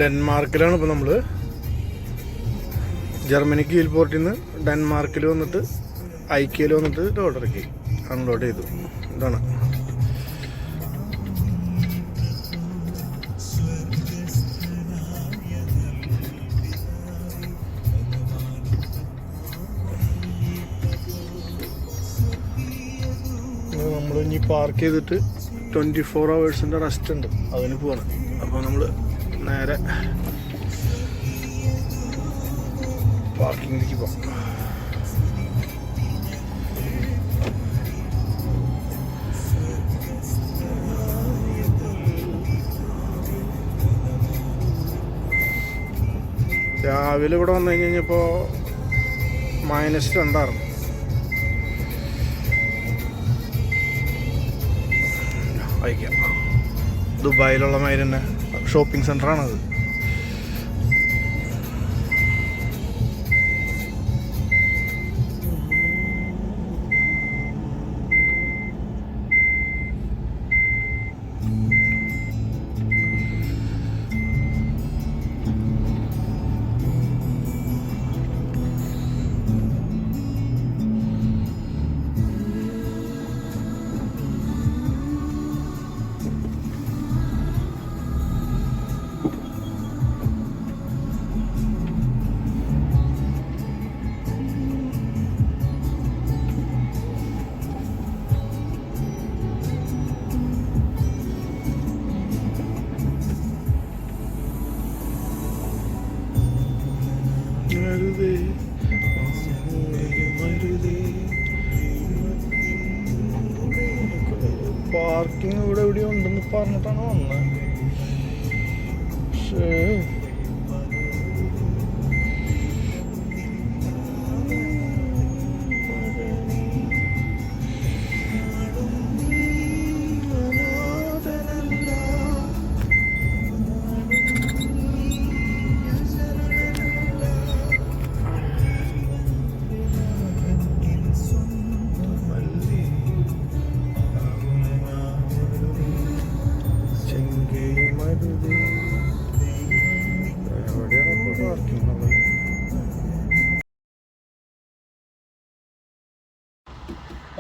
ഡെൻമാർക്കിലാണ് ഇപ്പോൾ നമ്മൾ. ജർമ്മനിക്ക് കീഴ്പോർട്ടിൽ നിന്ന് ഡെൻമാർക്കിൽ വന്നിട്ട് ഐക്യയിൽ വന്നിട്ട് ലോഡ് ഇറക്കി അൺലോഡ് ചെയ്തു. ഇതാണ് നമ്മൾ ഇനി പാർക്ക് ചെയ്തിട്ട് 24 hours റെസ്റ്റ് ഉണ്ട്, അതിന് പോവാണ്. അപ്പോൾ നമ്മൾ നേരെ പാർക്കിങ്ങിലേക്ക് പോകാം. രാവിലെ ഇവിടെ വന്നു കഴിഞ്ഞപ്പോൾ -2 അയക്കാം. ദുബായിലുള്ള മാതിരി തന്നെ ഷോപ്പിംഗ് സെൻ്ററാണത്. പാർക്കിംഗ് ഇവിടെ എവിടെയോ ഉണ്ടെന്ന് പറഞ്ഞിട്ടാണ് വന്നത്. പക്ഷേ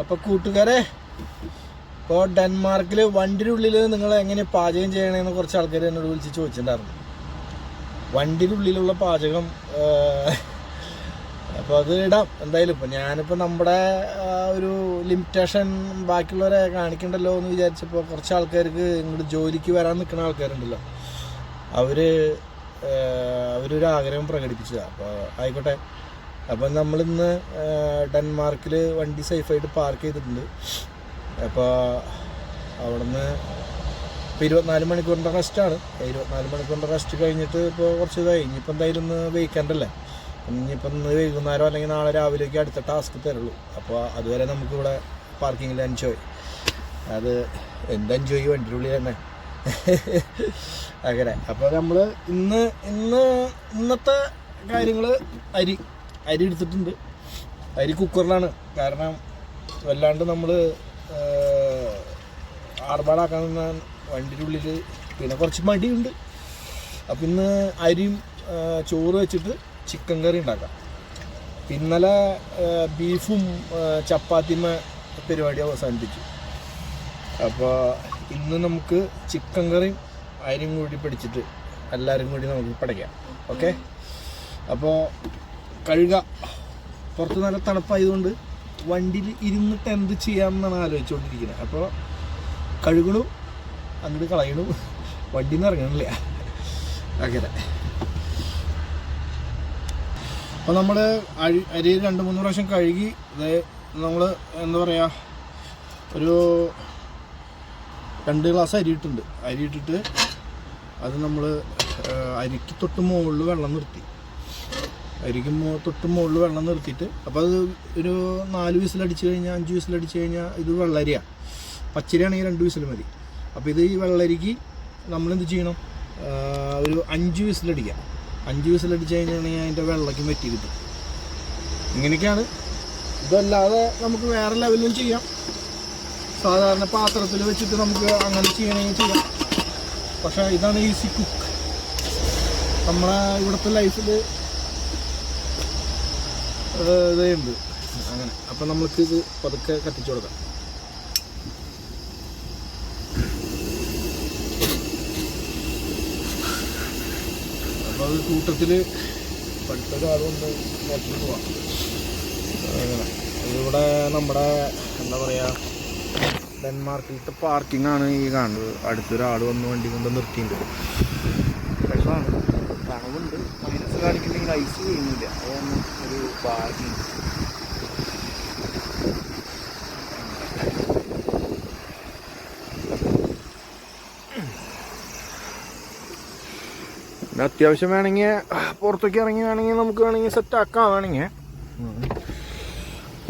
അപ്പോൾ കൂട്ടുകാരെ, ഇപ്പോൾ ഡെൻമാർക്കിൽ വണ്ടിയുടെ ഉള്ളിൽ നിങ്ങൾ എങ്ങനെ പാചകം ചെയ്യണമെന്ന് കുറച്ച് ആൾക്കാർ എന്നോട് വിളിച്ച് ചോദിച്ചിട്ടുണ്ടായിരുന്നു. വണ്ടിയുടെ ഉള്ളിലുള്ള പാചകം അപ്പോൾ അത് ഇടാം എന്തായാലും. ഇപ്പോൾ ഞാനിപ്പോൾ നമ്മുടെ ഒരു ലിമിറ്റേഷൻ ബാക്കിയുള്ളവരെ കാണിക്കണ്ടല്ലോ എന്ന് വിചാരിച്ചപ്പോൾ കുറച്ച് ആൾക്കാർക്ക് ഇങ്ങോട്ട് ജോലിക്ക് വരാൻ നിൽക്കുന്ന ആൾക്കാരുണ്ടല്ലോ, അവരൊരു ആഗ്രഹം പ്രകടിപ്പിച്ചതാണ്. അപ്പോൾ ആയിക്കോട്ടെ. അപ്പം നമ്മളിന്ന് ഡെൻമാർക്കിൽ വണ്ടി സേഫായിട്ട് പാർക്ക് ചെയ്തിട്ടുണ്ട്. അപ്പോൾ അവിടെ നിന്ന് ഇപ്പോൾ 24 മണിക്കൂറിൻ്റെ റെസ്റ്റാണ്. 24 മണിക്കൂറിൻ്റെ റെസ്റ്റ് കഴിഞ്ഞിട്ട് ഇപ്പോൾ കുറച്ച് ഇതായി. ഇനിയിപ്പോൾ എന്തായാലും ഇന്ന് വീക്കെൻഡല്ലേ, ഇനിയിപ്പോൾ ഇന്ന് വൈകുന്നേരം അല്ലെങ്കിൽ നാളെ രാവിലേക്ക് അടുത്ത ടാസ്ക് തരുള്ളൂ. അപ്പോൾ അതുവരെ നമുക്കിവിടെ പാർക്കിങ്ങിൽ എൻജോയ്. അത് എന്ത് എൻജോയ്, വണ്ടിയുടെ ഉള്ളിൽ തന്നെ അങ്ങനെ. അപ്പോൾ നമ്മൾ ഇന്നത്തെ കാര്യങ്ങൾ അരി എടുത്തിട്ടുണ്ട്. അരി കുക്കറിലാണ്. കാരണം വല്ലാണ്ട് നമ്മൾ ആർഭാടാക്കാൻ നിന്നാൽ വണ്ടിയുടെ ഉള്ളിൽ പിന്നെ കുറച്ച് മടിയുണ്ട്. അപ്പം ഇന്ന് അരിയും ചോറ് വെച്ചിട്ട് ചിക്കൻ കറി ഉണ്ടാക്കാം. ഇന്നലെ ബീഫും ചപ്പാത്തിയും പരിപാടി അവസാനിപ്പിച്ചു. അപ്പോൾ ഇന്ന് നമുക്ക് ചിക്കൻ കറിയും അരിയും കൂടി പിടിച്ചിട്ട് എല്ലാവരും കൂടി നമുക്ക് പഠിക്കാം. ഓക്കെ. അപ്പോൾ കഴുകുക. പുറത്ത് നല്ല തണുപ്പായതുകൊണ്ട് വണ്ടിയിൽ ഇരുന്നിട്ട് എന്ത് ചെയ്യാമെന്നാണ് ആലോചിച്ചുകൊണ്ടിരിക്കുന്നത്. അപ്പോൾ കഴുകണു, അങ്ങോട്ട് കളയണു, വണ്ടിയിൽ നിന്ന് ഇറങ്ങണില്ല അങ്ങനെ. അപ്പോൾ നമ്മൾ അരി 2-3 പ്രാവശ്യം കഴുകി നമ്മൾ എന്താ പറയുക, ഒരു 2 ഗ്ലാസ് അരി ഇട്ടിട്ട് അത് നമ്മൾ അരിക്ക് തൊട്ട് മുകളിൽ വെള്ളം നിർത്തി. അരിക്ക് തൊട്ട് മുകളിൽ വെള്ളം നിർത്തിയിട്ട് അപ്പോൾ അത് ഒരു 4 വിസിലടിച്ച് കഴിഞ്ഞാൽ 5 വിസിലടിച്ച് കഴിഞ്ഞാൽ ഇത് വെള്ളരിയാണ്. പച്ചരിയാണെങ്കിൽ 2 വിസിൽ മതി. അപ്പോൾ ഇത് ഈ വെള്ളരിക്ക് നമ്മളെന്ത് ചെയ്യണം, ഒരു 5 വിസിലടിക്കാം. 5 വിസിലടിച്ച് കഴിഞ്ഞാണെങ്കിൽ അതിൻ്റെ വെള്ളയ്ക്ക് വറ്റി കിട്ടും. ഇങ്ങനെയൊക്കെയാണ്. ഇതല്ലാതെ നമുക്ക് വേറെ ലെവലിലും ചെയ്യാം. സാധാരണ പാത്രത്തിൽ വെച്ചിട്ട് നമുക്ക് അങ്ങനെ ചെയ്യണമെങ്കിൽ ചെയ്യാം. പക്ഷേ ഇതാണ് ഈസി കുക്ക്. നമ്മളെ ഇവിടുത്തെ ലൈഫിൽ ഇതേ ഉണ്ട് അങ്ങനെ. അപ്പം നമ്മൾക്ക് ഇത് പതുക്കെ കത്തിച്ചു കൊടുക്കാം. അപ്പോൾ അത് കൂട്ടത്തിൽ പഠിത്തൊരാളുകൊണ്ട് നോക്കി പോവാം. അങ്ങനെ ഇതിവിടെ നമ്മുടെ എന്താ പറയുക, ഡെൻമാർക്കിലത്തെ പാർക്കിംഗ് ആണ് ഈ കാണുന്നത്. അടുത്തൊരാൾ വന്ന് വണ്ടി കൊണ്ട് നിർത്തിയിട്ടുണ്ട്. രസമാണ്, തണവുണ്ട്. മൈനസ് കാണിക്കുന്നെങ്കിൽ ഐസ് ചെയ്യുന്നില്ല. അതാണ് ഒരു ഭാഗ്യം. അത്യാവശ്യം വേണമെങ്കിൽ പുറത്തേക്ക് ഇറങ്ങി വേണമെങ്കിൽ നമുക്ക് വേണമെങ്കിൽ സെറ്റാക്കാം വേണമെങ്കിൽ.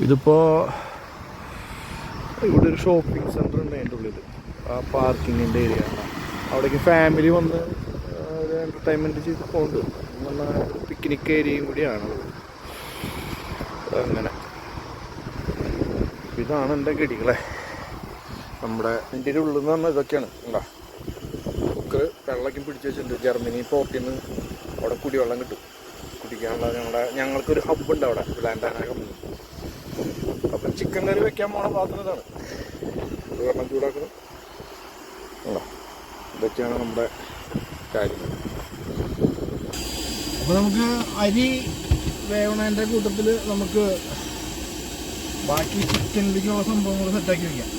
ഇതിപ്പോൾ ഇവിടെ ഒരു ഷോപ്പിംഗ് സെൻറ്റർ ഉണ്ട് അതിൻ്റെ ഉള്ളിൽ, ആ പാർക്കിങ്ങിൻ്റെ ഏരിയ. അവിടേക്ക് ഫാമിലി വന്ന് ഒരു എൻ്റർടൈൻമെൻറ്റ് ചെയ്ത് പോകുന്നുണ്ട്. നല്ല പിക്നിക് ഏരിയയും കൂടിയാണ്. അങ്ങനെ ഇതാണ് എൻ്റെ ഗഡികളെ. നമ്മുടെ ഇന്ത്യയുടെ ഉള്ളിൽ നിന്ന് പറഞ്ഞാൽ ഇതൊക്കെയാണ്. ഉണ്ടോ, കുക്കർ വെള്ളമൊക്കെ പിടിച്ച് വെച്ചിട്ടുണ്ട്. ജർമ്മനി പോർട്ടിൽ നിന്ന് അവിടെ കുടിവെള്ളം കിട്ടും കുടിക്കാനുള്ള. ഞങ്ങൾക്കൊരു ഹബ്ബുണ്ട് അവിടെ, ലാൻഡാന കമ്പനി. അപ്പം ചിക്കൻ കറി വെക്കാൻ പോണ പാത്രം ഇതാണ്. വെള്ളം ചൂടാക്കണം. ഉണ്ടോ, ഇതൊക്കെയാണ് നമ്മുടെ കാര്യങ്ങൾ. അപ്പോൾ നമുക്ക് അരി വേവണേൻ്റെ കൂട്ടത്തിൽ നമുക്ക് ബാക്കി ചിക്കനിലേക്കുള്ള സംഭവങ്ങൾ സെറ്റാക്കി വയ്ക്കാം.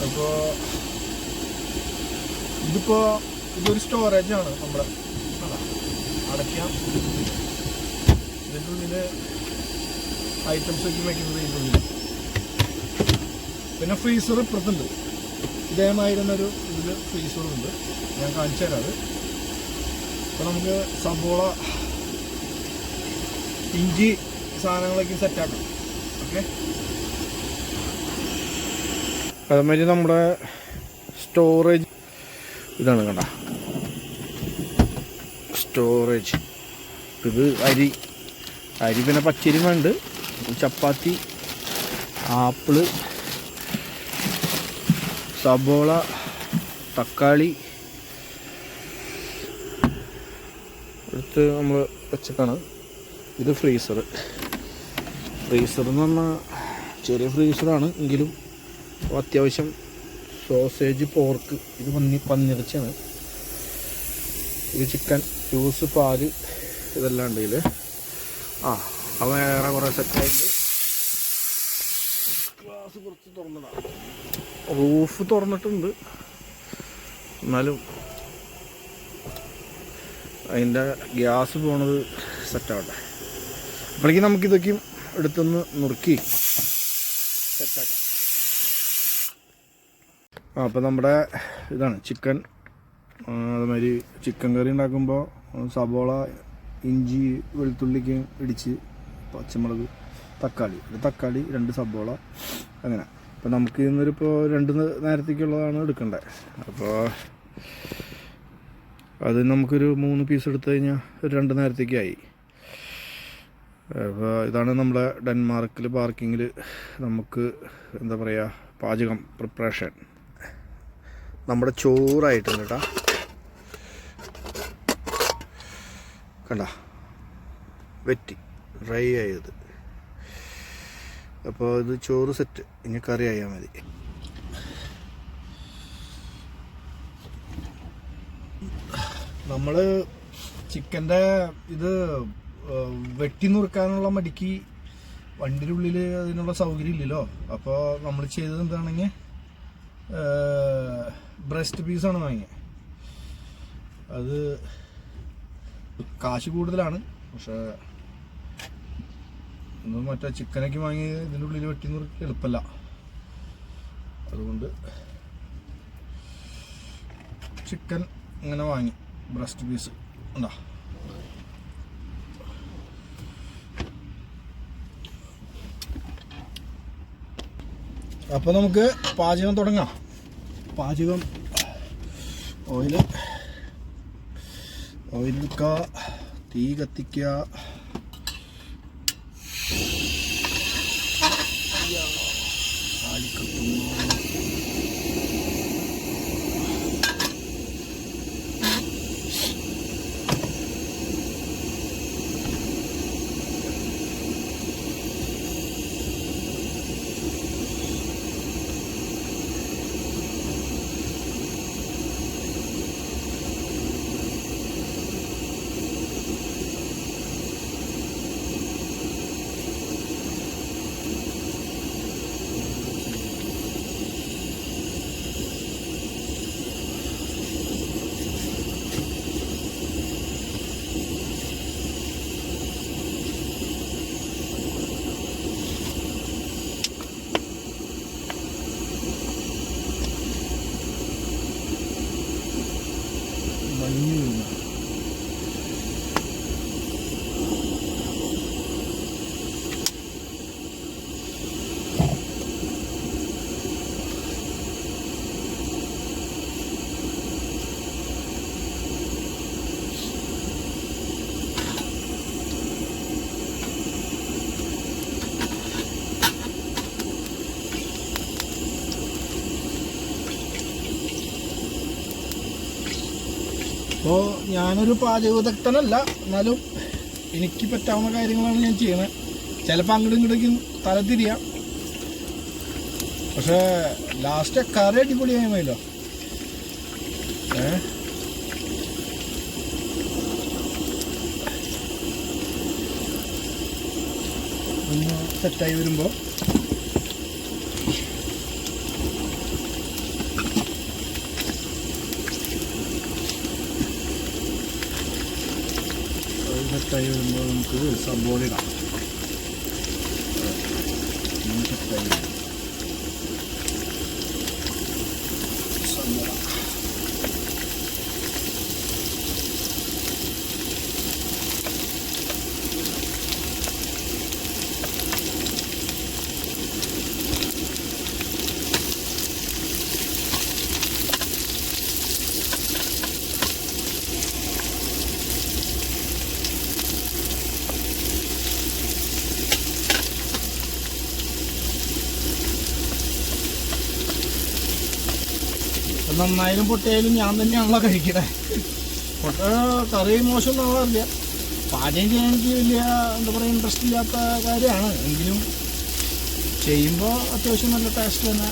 അപ്പോൾ ഇതൊരു സ്റ്റോറേജാണ് നമ്മുടെ. അടയ്ക്കാം. ഇതിൻ്റെ ഉള്ളിൽ ഐറ്റംസ് ഒക്കെ വയ്ക്കുന്നത് ഇതിൻ്റെ ഉള്ളിൽ. പിന്നെ ഫ്രീസർ ഇപ്പുറത്തുണ്ട്. ഇതേമാതിരി തന്നെ ഒരു ഇതിൽ ഫ്രീസറുണ്ട്. ഞാൻ കാണിച്ചു തരാം അത്. അപ്പോൾ നമുക്ക് സബോള, ഇഞ്ചി സാധനങ്ങളൊക്കെ സെറ്റാക്കാം. ഓക്കെ, അതുമാതിരി നമ്മുടെ സ്റ്റോറേജ് ഇതാണ്. കണ്ട, സ്റ്റോറേജ്. ഇത് അരി പിന്നെ പച്ചരി വേണ്ട, ചപ്പാത്തി, ആപ്പിള്, സബോള, തക്കാളി എടുത്ത് നമ്മൾ വെച്ചേക്കാണ്. ഇത് ഫ്രീസർ എന്ന് പറഞ്ഞാൽ ചെറിയ ഫ്രീസറാണ് എങ്കിലും അത്യാവശ്യം സോസേജ്, പോർക്ക്, ഇത് പന്നിറച്ചിയാണ്. ഇത് ചിക്കൻ, ജ്യൂസ്, പാല് ഇതെല്ലാം ഉണ്ട് ഇതിൽ. അവ വേറെ കുറേ സെറ്റായിട്ട് ഗ്ലാസ് കുറച്ച് തുറന്നതാണ്. റൂഫ് തുറന്നിട്ടുണ്ട്, എന്നാലും അതിൻ്റെ ഗ്യാസ് പോണത് സെറ്റാവട്ടെ. അപ്പോഴേക്കും നമുക്കിതൊക്കെയും എടുത്തൊന്ന് നുറുക്കി സെറ്റാക്കാം. അപ്പോൾ നമ്മുടെ ഇതാണ് ചിക്കൻ. അതുമാതിരി ചിക്കൻ കറി ഉണ്ടാക്കുമ്പോൾ സബോള, ഇഞ്ചി, വെളുത്തുള്ളിക്ക് ഇടിച്ച്, പച്ചമുളക്, തക്കാളി, 2 സബോള, അങ്ങനെ. അപ്പോൾ നമുക്ക് ഇന്നൊരിപ്പോൾ 2 നേരത്തേക്കുള്ളതാണ് എടുക്കേണ്ടത്. അപ്പോൾ അത് നമുക്കൊരു 3 പീസ് എടുത്തു കഴിഞ്ഞാൽ ഒരു 2 നേരത്തേക്കായി. അപ്പോൾ ഇതാണ് നമ്മുടെ ഡെൻമാർക്കിൽ പാർക്കിങ്ങിൽ നമുക്ക് എന്താ പറയുക പാചകം പ്രിപ്പറേഷൻ. നമ്മുടെ ചോറായിട്ടുണ്ട് കേട്ടോ. കണ്ട, വെറ്റി ഡ്രൈ ആയത്. അപ്പോൾ ഇത് ചോറ് സെറ്റ്. ഇനി കറി ആയാൽ മതി. നമ്മൾ ചിക്കൻ്റെ ഇത് വെട്ടി നുറുക്കാനുള്ള മടിക്ക് വണ്ടിയുടെ ഉള്ളിൽ അതിനുള്ള സൗകര്യം ഇല്ലല്ലോ. അപ്പോൾ നമ്മൾ ചെയ്തത് എന്താണെങ്കിൽ ബ്രസ്റ്റ് പീസാണ് വാങ്ങിയത്. അത് കാശ് കൂടുതലാണ്, പക്ഷേ മറ്റേ ചിക്കനൊക്കെ വാങ്ങി ഇതിൻ്റെ ഉള്ളിൽ വെട്ടി നുറുക്കി എളുപ്പമല്ല. അതുകൊണ്ട് ചിക്കൻ ഇങ്ങനെ വാങ്ങി ബ്രസ്റ്റ് പീസ് ഉണ്ടോ. അപ്പോൾ നമുക്ക് പാചകം തുടങ്ങാം. പാചകം ഓയിലെടുക്കുക, തീ കത്തിക്കുക. പഞ്ഞു വീഴുന്നു. അപ്പോൾ ഞാനൊരു പാചക വിദഗ്ധനല്ല, എന്നാലും എനിക്ക് പറ്റാവുന്ന കാര്യങ്ങളാണ് ഞാൻ ചെയ്യുന്നത്. ചിലപ്പോൾ അങ്ങോട്ടും ഇങ്ങോട്ടേക്കും തല തിരിയാം, പക്ഷേ ലാസ്റ്റ് കറി അടിപൊളിയായി മതിയല്ലോ. ഒന്ന് സെറ്റായി വരുമ്പോൾ സെറ്റായി വരുമ്പോൾ നമുക്ക് സബോള ഇടാം. സെറ്റായി സബോള നന്നായാലും പൊട്ടയാലും ഞാൻ തന്നെയാണല്ലോ കഴിക്കണേ. പൊട്ട കറി മോശം ഒന്നാവാറില്ല. പാചകം ചെയ്യാൻ എനിക്ക് വലിയ എന്താ പറയുക ഇൻട്രസ്റ്റ് ഇല്ലാത്ത കാര്യമാണ്, എങ്കിലും ചെയ്യുമ്പോൾ അത്യാവശ്യം നല്ല ടേസ്റ്റ് തന്നെ.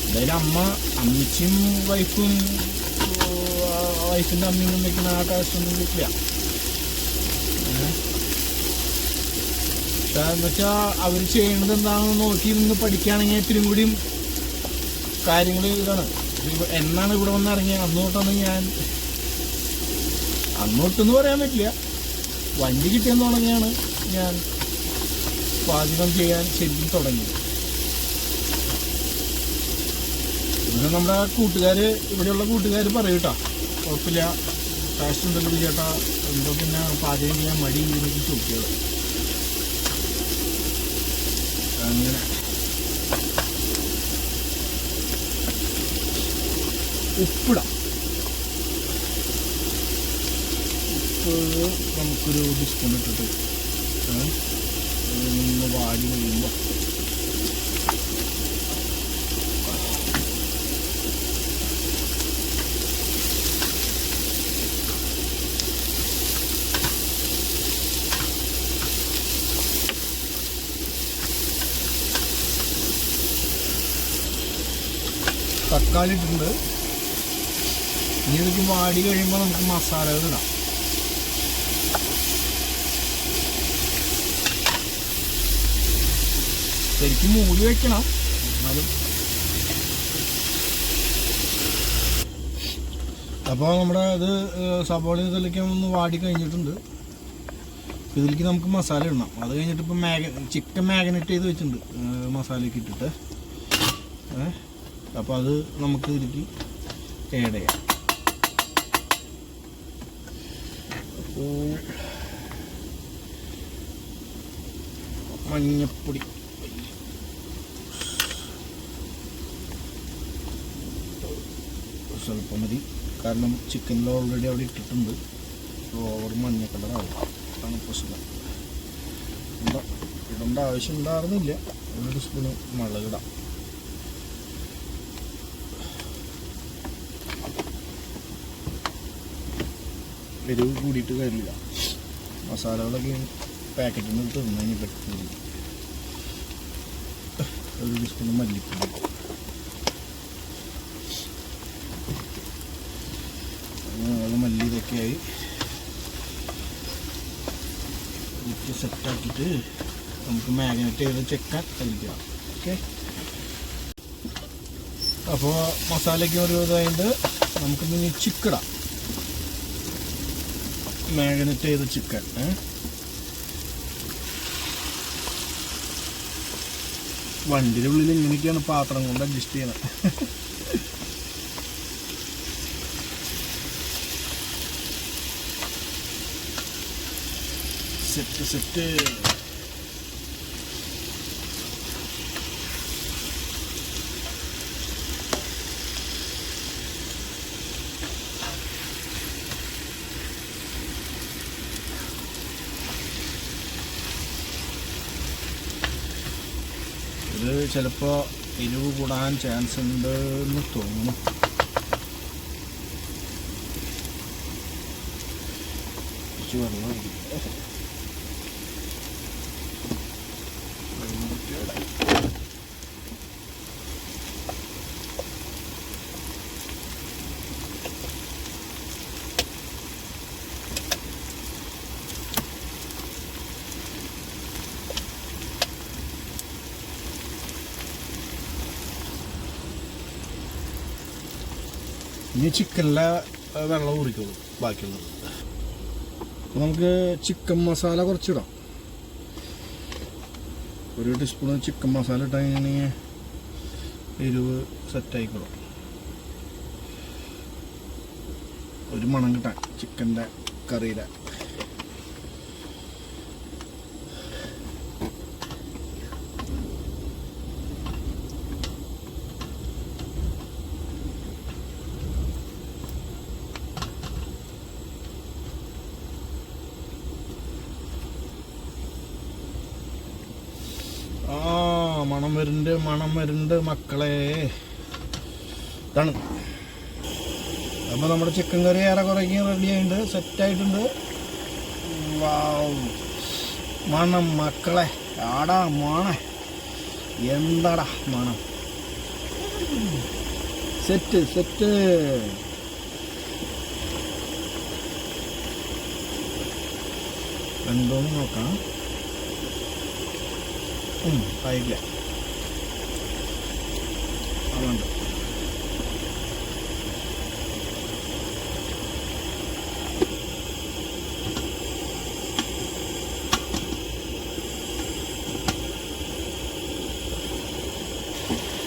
എന്തായാലും അമ്മച്ചിയും വൈഫിൻ്റെ അമ്മയും വയ്ക്കുന്ന ആ ടേസ്റ്റ് ഒന്നും കിട്ടില്ല. പക്ഷേ എന്നുവെച്ചാൽ അവർ ചെയ്യുന്നത് എന്താണെന്ന് നോക്കി നിന്ന് പഠിക്കുകയാണെങ്കിൽ ഇത്തിരി കൂടിയും കാര്യങ്ങൾ ഇതാണ്. എന്നാണ് ഇവിടെ വന്ന് ഇറങ്ങിയത് അന്നോട്ടാണ് ഞാൻ, അന്നോട്ടെന്ന് പറയാൻ പറ്റില്ല, വണ്ടി കിട്ടിയെന്ന് തുടങ്ങിയാണ് ഞാൻ പാചകം ചെയ്യാൻ ശരിക്കും തുടങ്ങിയത്. പിന്നെ നമ്മുടെ കൂട്ടുകാർ, ഇവിടെയുള്ള കൂട്ടുകാർ പറയും കേട്ടോ, കുഴപ്പമില്ല ടേസ്റ്റ് ഉണ്ടല്ലോ ചേട്ടാ, എന്തോ പിന്നെ പാചകം ചെയ്യാൻ മടി എനിക്ക് ചോദിക്കുക. അങ്ങനെ ഉപ്പിടാം. ഉപ്പ് നമുക്കൊരു ടീസ്പൂൺ ഇട്ടിട്ട് ഒന്ന് വാടി കഴിയുമ്പോൾ തക്കാളി ഇട്ടിട്ടുണ്ട്. ഇനി ഇതൊക്കെ വാടി കഴിയുമ്പോൾ നമുക്ക് മസാലകൾ ഇടാം. ശരിക്കും മൂടി വയ്ക്കണം, എന്നാലും. അപ്പോൾ നമ്മുടെ ഇത് സബോള ഇതിലേക്ക് ഒന്ന് വാടി കഴിഞ്ഞിട്ടുണ്ട്. ഇതിലേക്ക് നമുക്ക് മസാല ഇടണം. അത് കഴിഞ്ഞിട്ട് ഇപ്പം ചിക്കൻ മാഗ്നേറ്റ് ചെയ്ത് വെച്ചിട്ടുണ്ട് മസാലയ്ക്ക് ഇട്ടിട്ട്. അപ്പോൾ അത് നമുക്ക് ഇതിലേക്ക് ആഡ് ചെയ്യാം. മഞ്ഞപ്പൊടി സ്വല്പം മതി, കാരണം ചിക്കനിൽ ഓൾറെഡി അവിടെ ഇട്ടിട്ടുണ്ട്. ഓവർ മഞ്ഞ കളറാവും, അതാണ് പ്രശ്നം. ഇടേണ്ട ആവശ്യം ഉണ്ടായിരുന്നില്ല. ഒരു സ്പൂണ് മുളകിടാം. എരിവ് കൂടിയിട്ട് കാര്യമില്ല. മസാലകളൊക്കെ പാക്കറ്റിൽ നിന്ന് തിന്നതിന് പറ്റില്ല. ഒരു ടീസ്പൂൺ മല്ലിപ്പൊടി, മല്ലി ഇതൊക്കെയായി സെറ്റാക്കിയിട്ട് നമുക്ക് മാഗ്നേറ്റ് ചെയ്ത് ചിക്കൻ കഴിക്കാം. ഓക്കെ, അപ്പോൾ മസാലയ്ക്ക് ഒരു ഇതായിട്ട് നമുക്കിനി ചിക്കടാം. മാഗ്നേറ്റ് ചെയ്ത ചിക്കൻ വണ്ടിയുടെ ഉള്ളിൽ ഇങ്ങനെയൊക്കെയാണ് പാത്രം കൊണ്ട് അഡ്ജസ്റ്റ് ചെയ്യണത്. Set set. ഇത് ചിലപ്പോൾ എരിവ് കൂടാൻ ചാൻസ് ഉണ്ട് എന്ന് തോന്നുന്നു. വെള്ളം ഇനി ചിക്കനിലെ വെള്ളം കുടിക്കുള്ളൂ ബാക്കിയുള്ളത്. അപ്പോൾ നമുക്ക് ചിക്കൻ മസാല കുറച്ചിടാം. 1 ടീസ്പൂൺ ചിക്കൻ മസാല ഇട്ട് കഴിഞ്ഞാൽ എരിവ് സെറ്റായിക്കോളും. ഒരു മണം കിട്ടാൻ ചിക്കൻ്റെ കറിയിലെ. മണം വരുന്നുണ്ട് മക്കളെ. ഇതാണ്. അപ്പോൾ നമ്മുടെ ചിക്കൻ കറി ഏറെക്കുറേക്ക് റെഡി ആയിട്ടുണ്ട്, സെറ്റായിട്ടുണ്ട്. മണം മക്കളെ, ആടാ മോണെ, എന്താടാ മണം. Set set. എന്തോന്ന് നോക്കാം. ആയില്ല. അതുകൊണ്ട്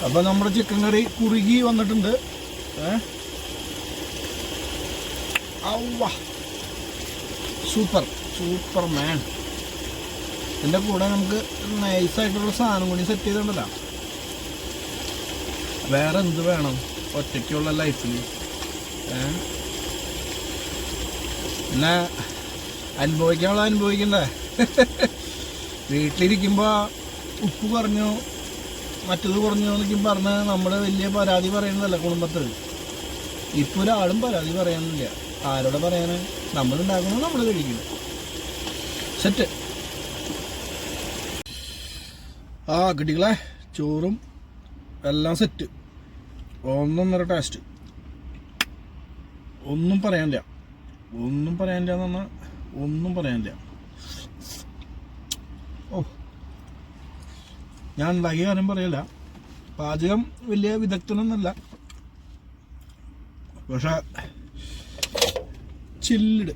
അപ്പോൾ നമ്മുടെ ചിക്കൻ കറി കുറുകി വന്നിട്ടുണ്ട്. സൂപ്പർ സൂപ്പർ മാൻ. ഇതിൻ്റെ കൂടെ നമുക്ക് നൈസായിട്ടുള്ള സാധനം കൂടി സെറ്റ് ചെയ്തിട്ടുണ്ടല്ലോ. വേറെ എന്ത് വേണം ഒറ്റയ്ക്കുള്ള ലൈഫിൽ? പിന്നെ അനുഭവിക്കാനുള്ള അനുഭവിക്കണ്ടേ? വീട്ടിലിരിക്കുമ്പോൾ ഉപ്പ് കുറഞ്ഞു മറ്റത് കുറഞ്ഞു എന്നൊക്കെ പറഞ്ഞ് നമ്മൾ വലിയ പരാതി പറയുന്നതല്ല കുടുംബത്തിൽ. ഇപ്പോൾ ഒരാളും പരാതി പറയാനില്ല. ആരോടെ പറയാൻ? നമ്മളുണ്ടാക്കണം, നമ്മൾ കഴിക്കണം. സെറ്റ്. കിട്ടികളെ, ചോറും എല്ലാം സെറ്റ്. 1-1.5 ടേസ്റ്റ്. ഒന്നും പറയാനില്ല എന്ന് പറഞ്ഞാൽ ഒന്നും പറയാനില്ല. ഞാൻ ഉണ്ടാക്കിയ കാര്യം പറയില്ല. പാചകം വലിയ വിദഗ്ധനൊന്നുമല്ല, പക്ഷെ ചില്ലിട്.